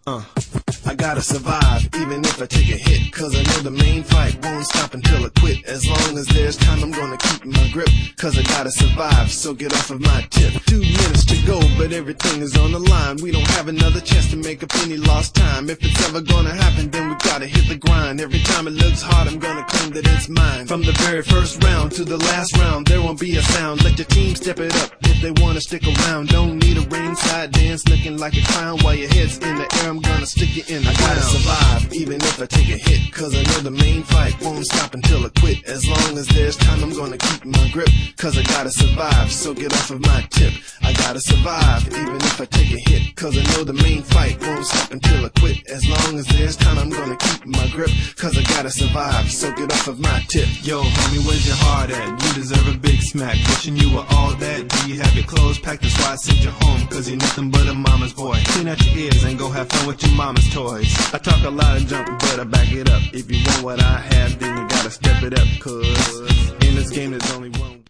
I gotta survive, even if I take a hit, cause I know the main fight won't stop until I quit. As long as there's time, I'm gonna keep my grip, cause I gotta survive, so get off of my tip. 2 minutes to go, but everything is on the line. We don't have another chance to make up any lost time. If it's ever gonna happen, then we gotta hit the grind. Every time it looks hard, I'm gonna claim that it's mine. From the very first round to the last round, there won't be a sound. Let your team step it up if they wanna stick around. Don't need a ringside dance looking like a clown. While your head's in the air, I'm gonna stick you in the ground. I gotta survive, even if I take a hit, cause I know the main fight won't stop until I quit. As long as there's time, I'm gonna keep my grip, cause I gotta survive, so get off of my tip. I gotta survive, even if I take a hit, cause I know the main fight won't stop until I quit. As long as there's time, I'm gonna keep my grip, cause I gotta survive, so get off of my tip. Yo, homie, where's your heart at? You deserve a big smack. Wishing you were all that. Do you have your clothes packed? That's why I sent you home, cause you're nothing but a mama's boy. Clean out your ears and go have fun with your mama's toys. I talk a lot of junk, but I back it up. If you want what I have, then you gotta step it up, cause in this game there's only one.